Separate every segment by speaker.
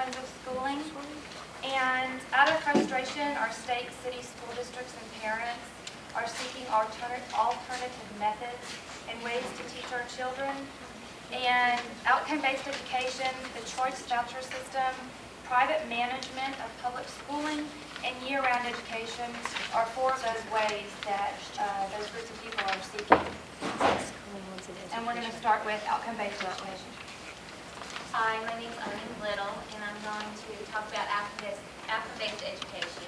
Speaker 1: outcomes of schooling. And out of frustration, our state, city, school districts, and parents are seeking alternative methods and ways to teach our children. And outcome-based education, the choice voucher system, private management of public schooling, and year-round education are four of those ways that those groups of people are seeking. And we're going to start with outcome-based education.
Speaker 2: Hi, my name is Eileen Little, and I'm going to talk about outcome-based education.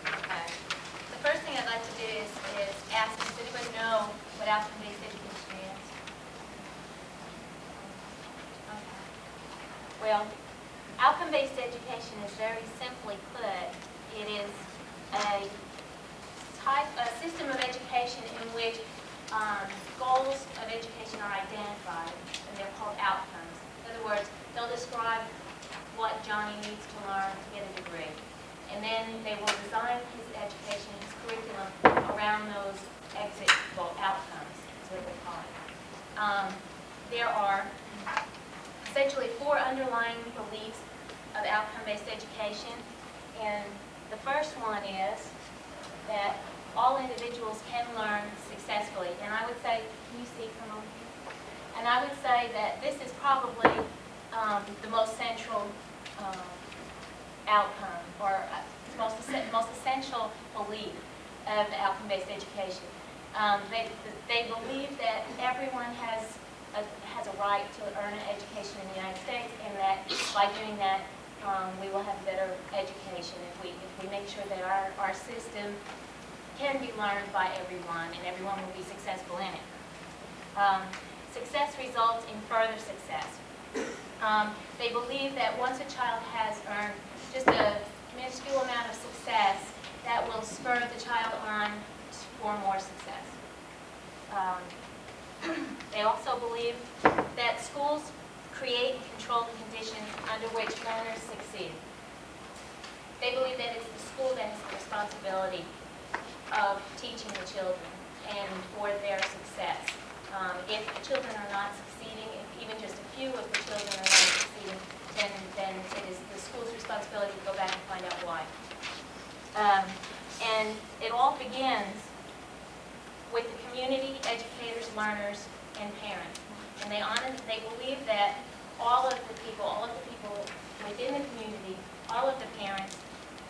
Speaker 2: Okay. The first thing I'd like to do is ask, does anybody know what outcome-based education is? Okay. Well, outcome-based education is very simply put, it is a system of education in which goals of education are identified, and they're called outcomes. In other words, they'll describe what Johnny needs to learn to get a degree. And then they will design his education, his curriculum, around those exit goal outcomes, is what they call it. There are essentially four underlying beliefs of outcome-based education. And the first one is that all individuals can learn successfully. And I would say, can you see from over here? And I would say that this is probably the most central outcome, or most essential belief of outcome-based education. They believe that everyone has a right to earn an education in the United States, and that by doing that, we will have better education if we make sure that our system can be learned by everyone, and everyone will be successful in it. Success results in further success. They believe that once a child has earned just a minuscule amount of success, that will spur the child on for more success. They also believe that schools create and control the conditions under which learners succeed. They believe that it's the school that has the responsibility of teaching the children and for their success. If the children are not succeeding, if even just a few of the children are not succeeding, then it is the school's responsibility to go back and find out why. And it all begins with the community, educators, learners, and parents. And they believe that all of the people within the community, all of the parents,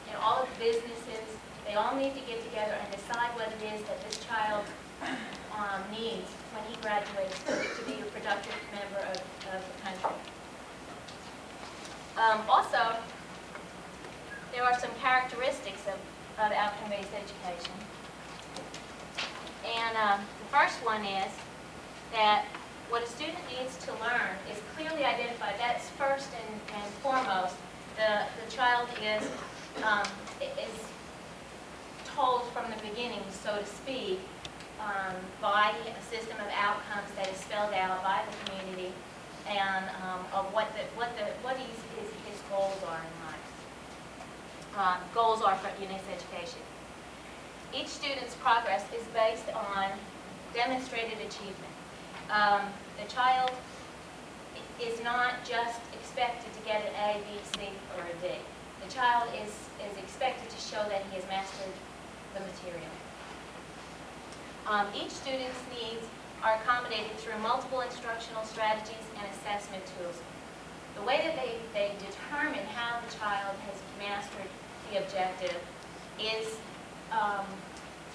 Speaker 2: and all of the businesses, they all need to get together and decide what it is that this child needs when he graduates to be a productive member of the country. Also, there are some characteristics of outcome-based education. And the first one is that what a student needs to learn is clearly identified. That's first and foremost. The child is told from the beginning, so to speak, by a system of outcomes that is spelled out by the community, and of what his goals are in life. Goals are for UNIS education. Each student's progress is based on demonstrated achievement. The child is not just expected to get an A, B, C, or a D. The child is expected to show that he has mastered the material. Each student's needs are accommodated through multiple instructional strategies and assessment tools. The way that they determine how the child has mastered the objective is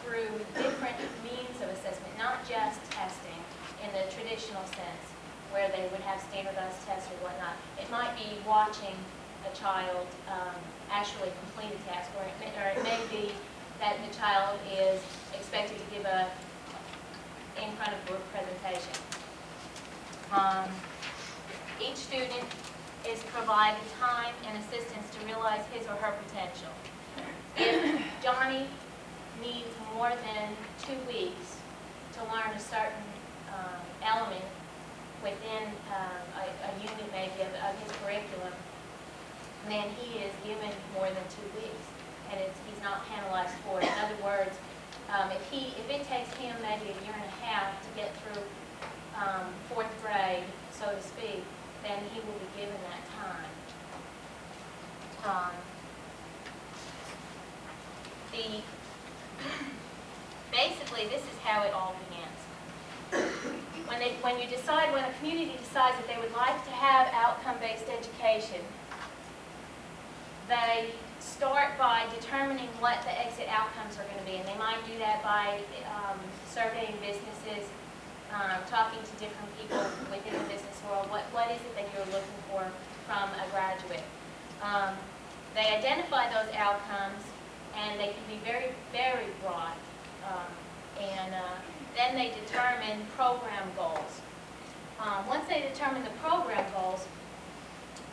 Speaker 2: through different means of assessment, not just testing in the traditional sense, where they would have standardized tests or whatnot. It might be watching a child actually complete a task, or it may be that the child is expected to give in front of group presentation. Each student is provided time and assistance to realize his or her potential. If Johnny needs more than 2 weeks to learn a certain element within a unit maybe of his curriculum, then he is given more than 2 weeks, and he's not penalized for it. In other words, if it takes him maybe a year and a half to get through fourth grade, so to speak, then he will be given that time. Basically, this is how it all begins. When a community decides that they would like to have outcome-based education, they start by determining what the exit outcomes are going to be, and they might do that by surveying businesses, talking to different people within the business world. What is it that you're looking for from a graduate? They identify those outcomes, and they can be very, very broad. Then they determine program goals. Once they determine the program goals,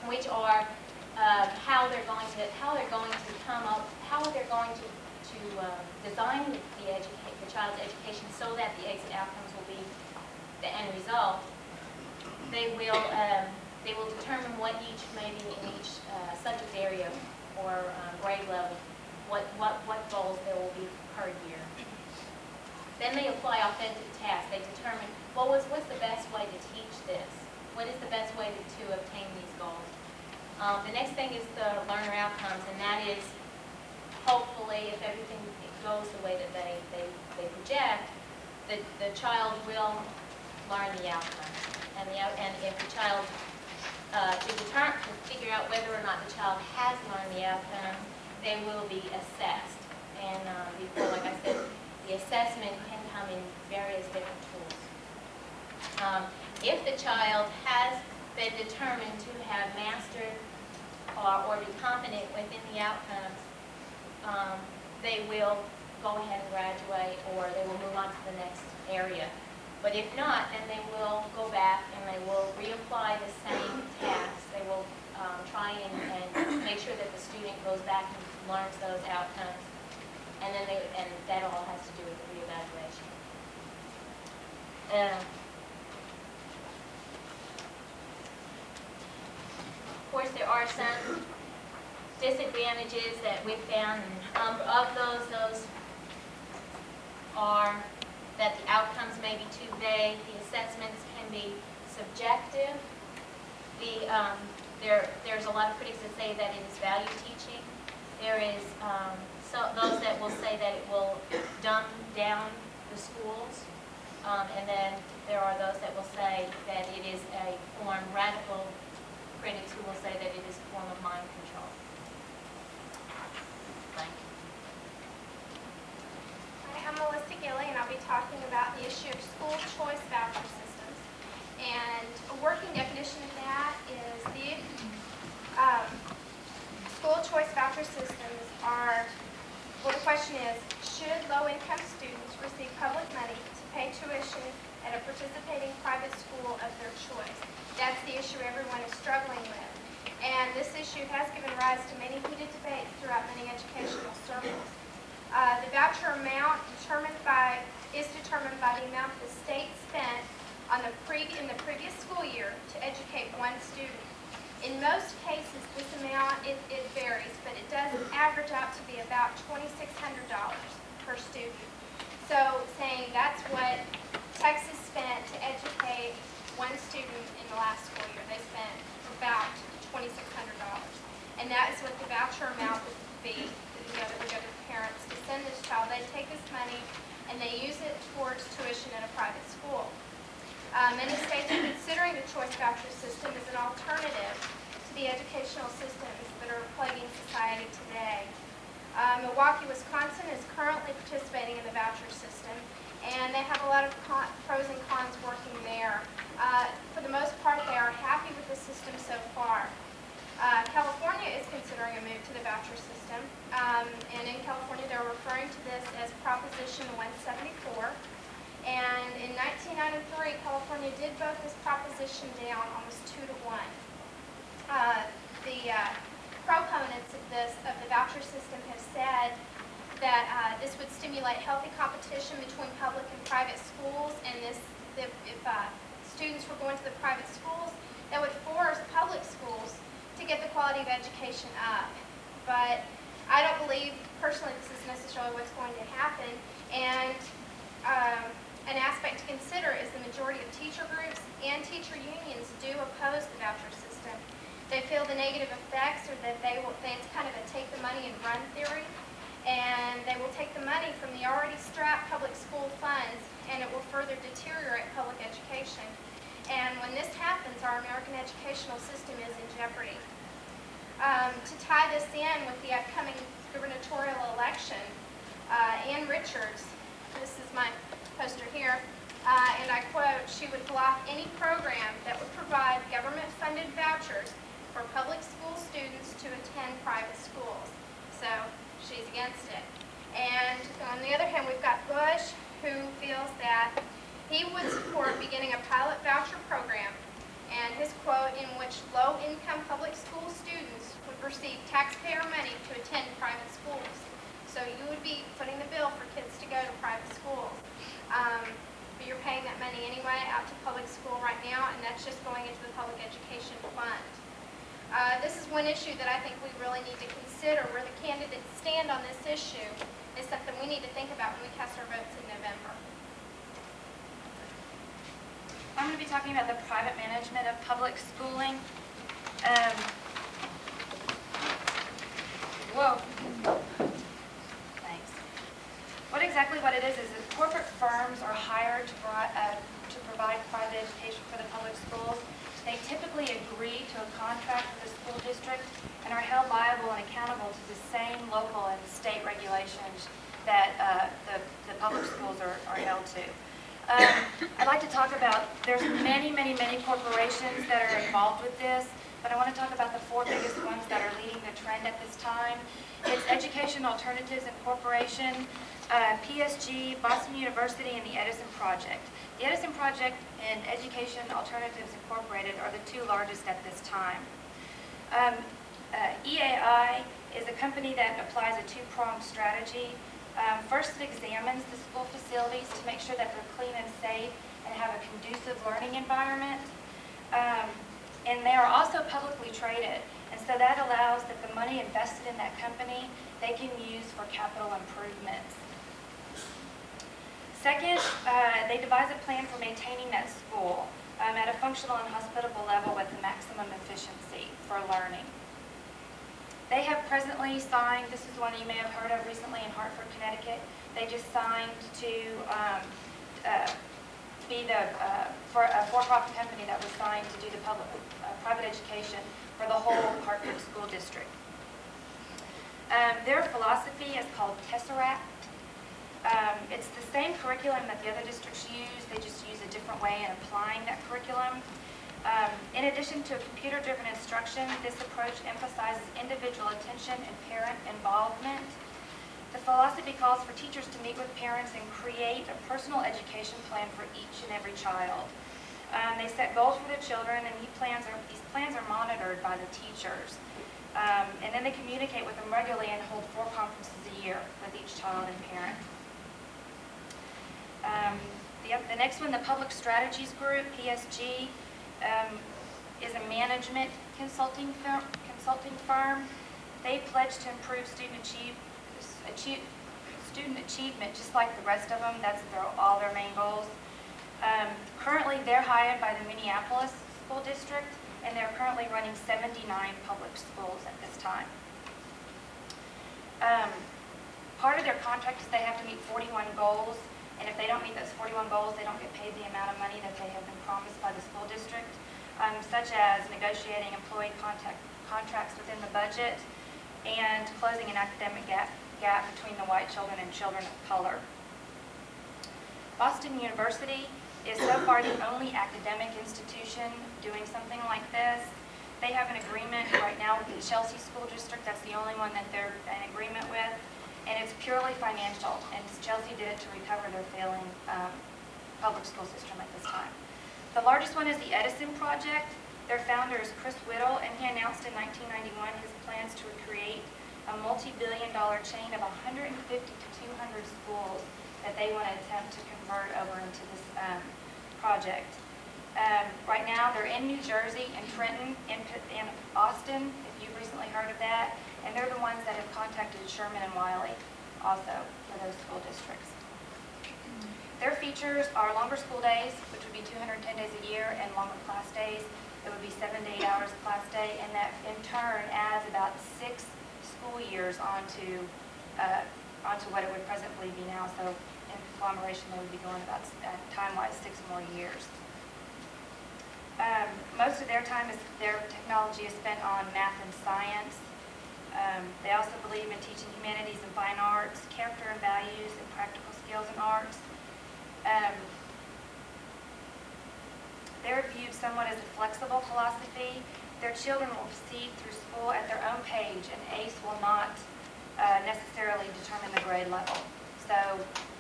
Speaker 2: which are how they're going to design the child's education so that the exit outcomes will be the end result, they will determine what maybe in each subject area or grade level, what goals there will be per year. Then they apply authentic tasks. They determine what's the best way to teach this? What is the best way to obtain these goals? The next thing is the learner outcomes, and that is hopefully, if everything goes the way that they project, the child will learn the outcomes. And if the child, to figure out whether or not the child has learned the outcome, they will be assessed. And before, like I said, the assessment can come in various different tools. If the child has been determined to have mastered or be confident within the outcomes, they will go ahead and graduate, or they will move on to the next area. But if not, then they will go back and they will reapply the same tasks. They will try and make sure that the student goes back and learns those outcomes. And that all has to do with the reevaluation. Of course, there are some disadvantages that we've found, and of those are that the outcomes may be too vague, the assessments can be subjective. There's a lot of critics that say that it is value teaching. There is those that will say that it will dumb down the schools, and then there are those that will say that it is a form, radical critics who will say that it is a form of mind control. Thank you.
Speaker 3: Hi, I'm Melissa Gilley, and I'll be talking about the issue of school choice voucher systems. And a working definition of that is the school choice voucher systems are, well, the question is, should low-income students receive public money to pay tuition at a participating private school of their choice? That's the issue everyone is struggling with. And this issue has given rise to many heated debates throughout many educational circles. The voucher amount is determined by the amount the state spent in the previous school year to educate one student. In most cases, this amount, it varies, but it does average out to be about $2,600 per student. So saying that's what Texas spent to educate one student in the last school year. They spent about $2,600. And that is what the voucher amount would be, that would go to the parents to send this child. They take this money and they use it towards tuition in a private school. Many states are considering the choice voucher system as an alternative to the educational systems that are plaguing society today. Milwaukee, Wisconsin is currently participating in the voucher system, and they have a lot of pros and cons working there. For the most part, they are happy with the system so far. California is considering a move to the voucher system, and in California they're referring to this as Proposition 174. And in 1993, California did vote this proposition down almost 2-1. The proponents of the voucher system have said that this would stimulate healthy competition between public and private schools, and if students were going to the private schools, that would force public schools to get the quality of education up. But I don't believe, personally, this is necessarily what's going to happen. And An aspect to consider is the majority of teacher groups and teacher unions do oppose the voucher system. They feel the negative effects are that it's kind of a take the money and run theory, and they will take the money from the already strapped public school funds, and it will further deteriorate public education. And when this happens, our American educational system is in jeopardy. To tie this in with the upcoming gubernatorial election, Ann Richards, this is my poster here, and I quote, "She would block any program that would provide government-funded vouchers for public school students to attend private schools." So she's against it. And on the other hand, we've got Bush, who feels that he would support beginning a pilot voucher program, and his quote, in which low-income public school students would receive taxpayer money to attend private schools. So you would be footing the bill for kids to go to private schools. But you're paying that money anyway out to public school right now, and that's just going into the public education fund. This is one issue that I think we really need to consider. Where the candidates stand on this issue is something we need to think about when we cast our votes in November.
Speaker 1: I'm going to be talking about the private management of public schooling. Whoa. Thanks. What it is that corporate firms are hired to provide private education for the public schools. They typically agree to a contract with the school district and are held liable and accountable to the same local and state regulations that the public schools are held to. I'd like to talk about, there's many corporations that are involved with this, but I want to talk about the four biggest ones that are leading the trend at this time. It's Education Alternatives Incorporation, PSG, Boston University, and the Edison Project. The Edison Project and Education Alternatives Incorporated are the two largest at this time. EAI is a company that applies a two-pronged strategy. First, it examines the school facilities to make sure that they're clean and safe and have a conducive learning environment. And they are also publicly traded, and so that allows that the money invested in that company they can use for capital improvements. Second, they devise a plan for maintaining that school at a functional and hospitable level with the maximum efficiency for learning. They have presently signed, this is one you may have heard of recently in Hartford, Connecticut. They just signed to be for a for-profit company that was signed to do the private education for the whole Hartford school district. Their philosophy is called Tesseract. It's the same curriculum that the other districts use. They just use a different way in applying that curriculum. In addition to computer-driven instruction, this approach emphasizes individual attention and parent involvement. The philosophy calls for teachers to meet with parents and create a personal education plan for each and every child. They set goals for their children, and these plans are monitored by the teachers. And then they communicate with them regularly and hold 4 conferences a year with each child and parent. The next one, the Public Strategies Group, PSG, is a management consulting firm. They pledge to improve student achievement, just like the rest of them. That's all their main goals. Currently, they're hired by the Minneapolis School District, and they're currently running 79 public schools at this time. Part of their contract is they have to meet 41 goals, and if they don't meet those 41 goals, they don't get paid the amount of money that they have been promised by the school district, such as negotiating employee contracts within the budget and closing an academic gap between the white children and children of color. Boston University is so far the only academic institution doing something like this. They have an agreement right now with the Chelsea School District. That's the only one that they're in agreement with. And it's purely financial, and Chelsea did it to recover their failing public school system at this time. The largest one is the Edison Project. Their founder is Chris Whittle, and he announced in 1991 his plans to create a multi-billion-dollar chain of 150 to 200 schools that they want to attempt to convert over into this project. Right now, they're in New Jersey, in Trenton, in Austin, if you've recently heard of that, and they're the ones that have contacted Sherman and Wiley also for those school districts. Their fee teachers are longer school days, which would be 210 days a year, and longer class days. It would be 7 to 8 hours a class day, and that in turn adds about 6 school years onto what it would presently be now. So in conglomeration, they would be going about time-wise 6 more years. Most of their time their technology is spent on math and science. They also believe in teaching humanities and fine arts, character and values, and practical skills and arts. They're viewed somewhat as a flexible philosophy. Their children will proceed through school at their own page, and ACE will not necessarily determine the grade level. So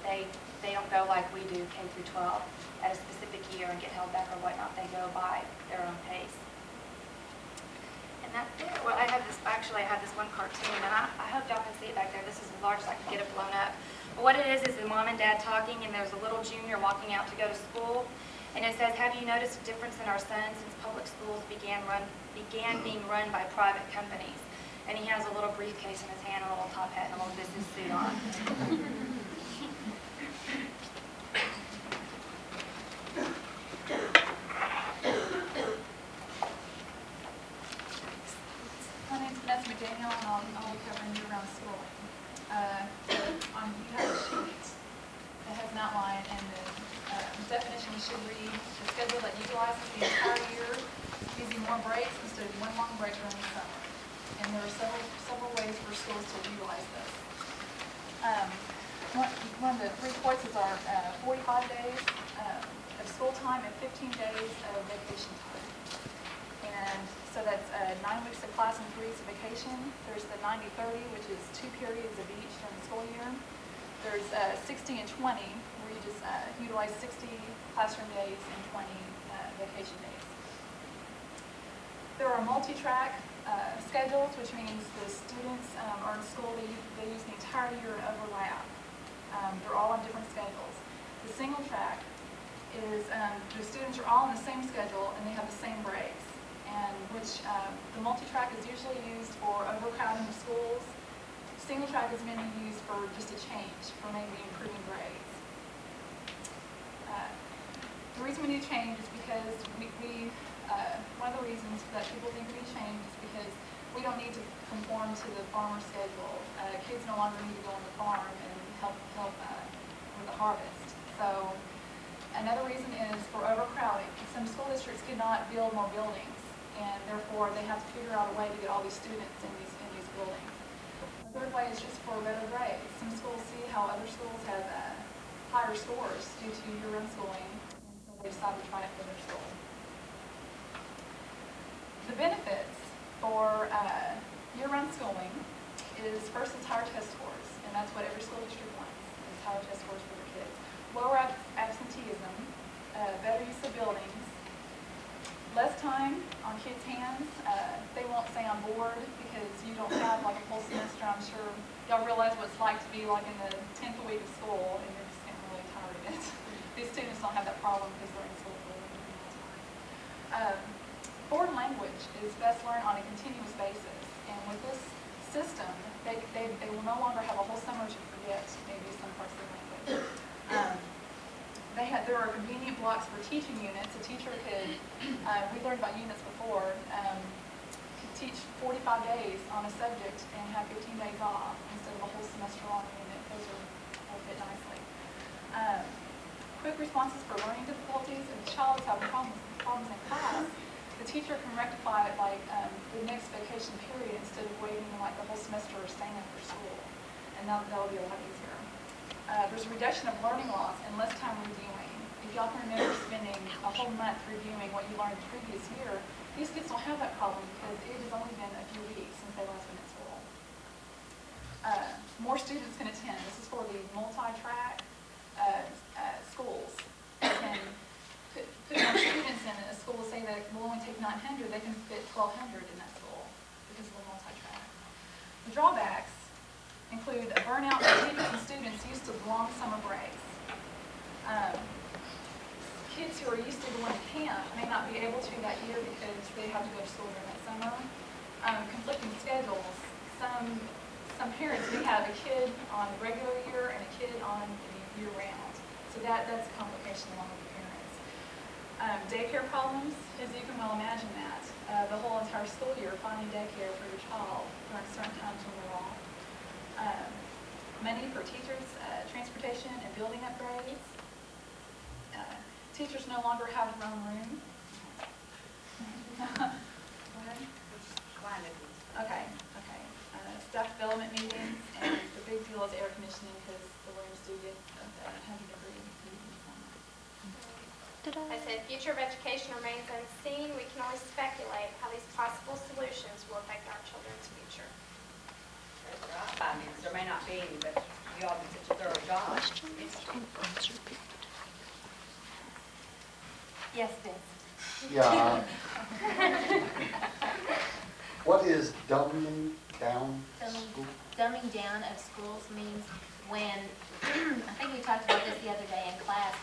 Speaker 1: they don't go like we do, K through 12, at a specific year and get held back or whatnot. They go by their own pace. And that's it. Well, I have this one cartoon, and I hope y'all can see it back there. This is as large as I can get it blown up. But what it is the mom and dad talking, and there's a little junior walking out to go to school. And it says, "Have you noticed a difference in our son since public schools began being run by private companies?" And he has a little briefcase in his hand, a little top hat, and a little business suit on.
Speaker 4: My name's Vanessa McDaniel, and I'll be covering year-round schooling. On you have a sheet that has an outline, and the definition should read, "The schedule that utilizes the entire year using more breaks instead of one long break during the summer." And there are several ways for schools to utilize this. One of the 3 choices are 45 days of school time and 15 days of vacation time. And so that's 9 weeks of class and 3 weeks of vacation. There's the 90-30, which is 2 periods of each during the school year. There's 60 and 20, where you just utilize 60 classroom days and 20 vacation days. There are multi-track schedules, which means the students are in school, they use the entire year and overlap. They're all on different schedules. The single track is the students are all on the same schedule and they have the same breaks, and which the multi-track is usually used for overcrowding of schools. Single track is mainly used for just a change, for maybe improving grades. The reason we need change is because one of the reasons that people think we need change is because we don't need to conform to the farmer's schedule. Kids no longer need to go on the farm and help with the harvest. So another reason is for overcrowding. Some school districts cannot build more buildings, and therefore they have to figure out a way to get all these students in these buildings. The third way is just for better grades. Some schools see how other schools have higher scores due to year-round schooling, and so they decide to try it for their school. The benefits for year-round schooling is first it's higher test scores, and that's what every school district wants, is higher test scores for their kids. Lower absenteeism, better use of buildings, less time on kids' hands. They won't stay on board because you don't have like a full semester. I'm sure y'all realize what it's like to be like in the 10th week of school and you're just getting really tired of it. These students don't have that problem because they're in school for a really long time. Foreign language is best learned on a continuous basis, and with this system, they will no longer have a whole summer to forget maybe some parts of the language. There are convenient blocks for teaching units. A teacher could, we learned about units before, could teach 45 days on a subject and have 15 days off instead of a whole semester long unit. Those will fit nicely. Quick responses for learning difficulties. If a child is having problems in class, the teacher can rectify it like the next vacation period instead of waiting like the whole semester or staying after school. And that'll be a lot easier. There's a reduction of learning loss and less time reviewing. If y'all can remember spending a whole month reviewing what you learned the previous year, these kids don't have that problem because it has only been a few weeks since they last been at school. More students can attend. This is for the multi-track schools. They can put more students in a school, say that will only take 900, they can fit 1,200 in that school because of the multi-track. The drawbacks include a burnout of teachers and students used to long summer breaks. Kids who are used to going to camp may not be able to that year because they have to go to school during that summer. Conflicting schedules. Some parents may have a kid on the regular year and a kid on the year-round. So that's a complication along with the parents. Daycare problems, as you can well imagine that. The whole entire school year, finding daycare for your child during certain times when they're off. Money for teachers, transportation and building upgrades. Teachers no longer have their own room. Okay. Staff development meetings, and the big deal is air conditioning because the rooms do get 100-degree heat in the summer.
Speaker 3: I said, future of education remains unseen. We can only speculate how these possible solutions will affect our children's future.
Speaker 5: I mean, there may not be any, but you all do such a thorough job.
Speaker 2: Yes, Vince.
Speaker 6: Yeah. What is dumbing down school?
Speaker 2: Dumbing down of schools means when, I think we talked about this the other day in class,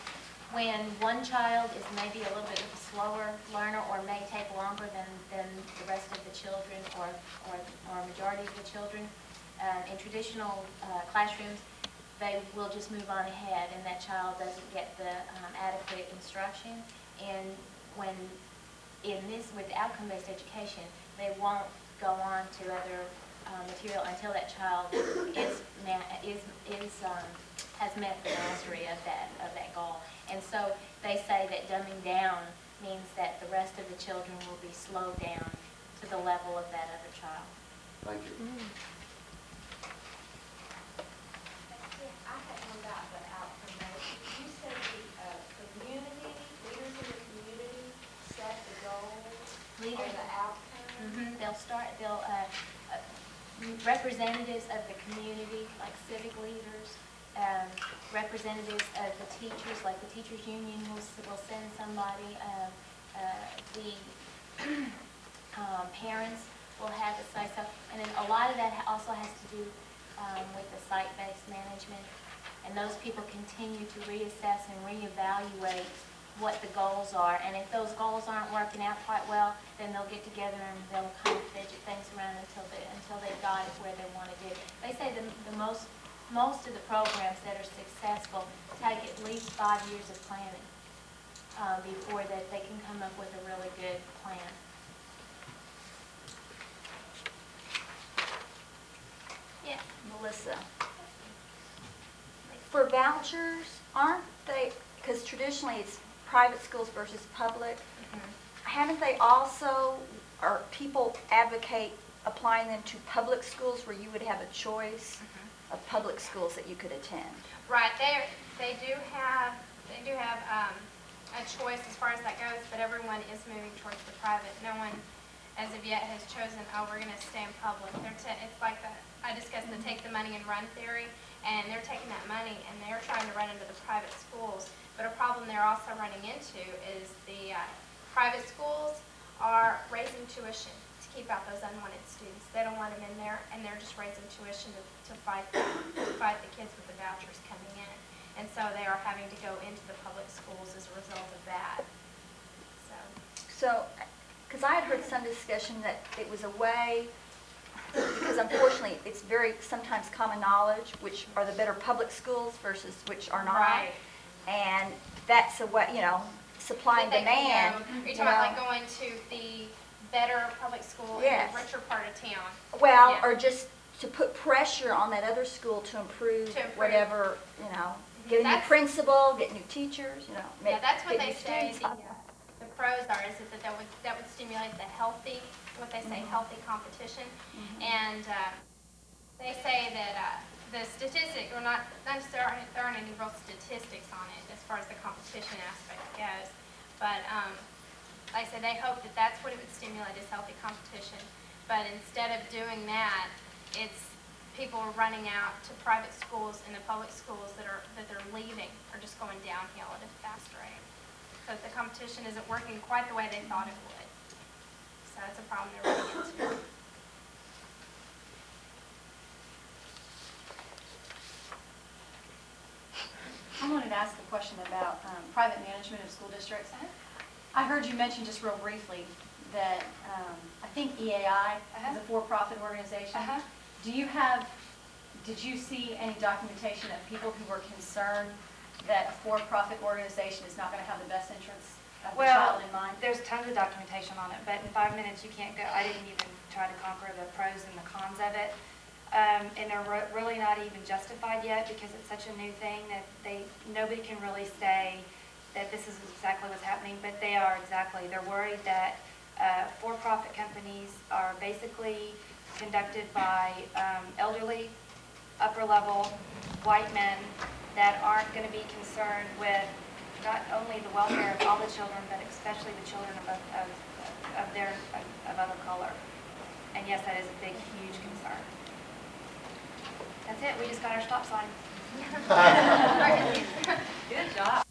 Speaker 2: when one child is maybe a little bit of a slower learner or may take longer than the rest of the children or majority of the children, in traditional classrooms, they will just move on ahead and that child doesn't get the adequate instruction. And when with outcome-based education, they won't go on to other material until that child has met the mastery of that goal. And so they say that dumbing down means that the rest of the children will be slowed down to the level of that other child.
Speaker 6: Thank you.
Speaker 5: I had one about the outcome. You said the community, leaders in the community set the goals or the outcome.
Speaker 2: They'll representatives of the community, like civic leaders, representatives of the teachers, like the teachers union will send somebody, the parents will have a say so, and then a lot of that also has to do with the site-based management, and those people continue to reassess and reevaluate what the goals are, and if those goals aren't working out quite well, then they'll get together and they'll kind of fidget things around until they've got it where they want to do. They say most of the programs that are successful take at least 5 years of planning before that they can come up with a really good plan.
Speaker 3: Yes.
Speaker 7: Melissa, for vouchers, aren't they, because traditionally it's private schools versus public, haven't they also, or people advocate applying them to public schools where you would have a choice of public schools that you could attend?
Speaker 3: Right, they do have a choice as far as that goes, but everyone is moving towards the private. No one, as of yet, has chosen, oh, we're going to stay in public. It's like I discussed the take the money and run theory, and they're taking that money and they're trying to run into the private schools. But a problem they're also running into is the private schools are raising tuition to keep out those unwanted students. They don't want them in there, and they're just raising tuition to fight the kids with the vouchers coming in. And so they are having to go into the public schools as a result of that.
Speaker 7: So, because I had heard some discussion that it was a way, because unfortunately it's very sometimes common knowledge which are the better public schools versus which are not.
Speaker 3: Right.
Speaker 7: And that's a way, supply and
Speaker 3: But they can
Speaker 7: demand.
Speaker 3: go- Are you talking about like going to the better public school in
Speaker 7: Yes.
Speaker 3: the richer part of town?
Speaker 7: Well,
Speaker 3: Yeah.
Speaker 7: or just to put pressure on that other school to improve whatever, get a new
Speaker 3: That's-
Speaker 7: principal, get new teachers,
Speaker 3: Yeah, that's what
Speaker 7: get
Speaker 3: they
Speaker 7: new
Speaker 3: say
Speaker 7: students.
Speaker 3: the pros are, is that would stimulate the healthy, what they say, healthy competition. And they say that the statistic, or not necessarily, there aren't any real statistics on it as far as the competition aspect goes. But like I said, they hope that that's what it would stimulate, is healthy competition. But instead of doing that, it's people are running out to private schools, and the public schools that they're leaving are just going downhill at a fast rate. So the competition isn't working quite the way they thought it would. So that's a problem they're running into.
Speaker 8: I wanted to ask a question about private management of school districts. I heard you mention just real briefly that I think EAI is a for-profit organization. Did you see any documentation of people who were concerned that a for-profit organization is not going to have the best interests of the
Speaker 1: Well,
Speaker 8: child in mind?
Speaker 1: there's tons of documentation on it, but in 5 minutes you can't go, I didn't even try to conquer the pros and the cons of it. And they're really not even justified yet because it's such a new thing that nobody can really say that this is exactly what's happening, but they are exactly. They're worried that for-profit companies are basically conducted by elderly, upper-level, white men that aren't going to be concerned with not only the welfare of all the children, but especially the children of other color. And yes, that is a big, huge concern. That's it. We just got our stop sign.
Speaker 3: Good
Speaker 1: Good job.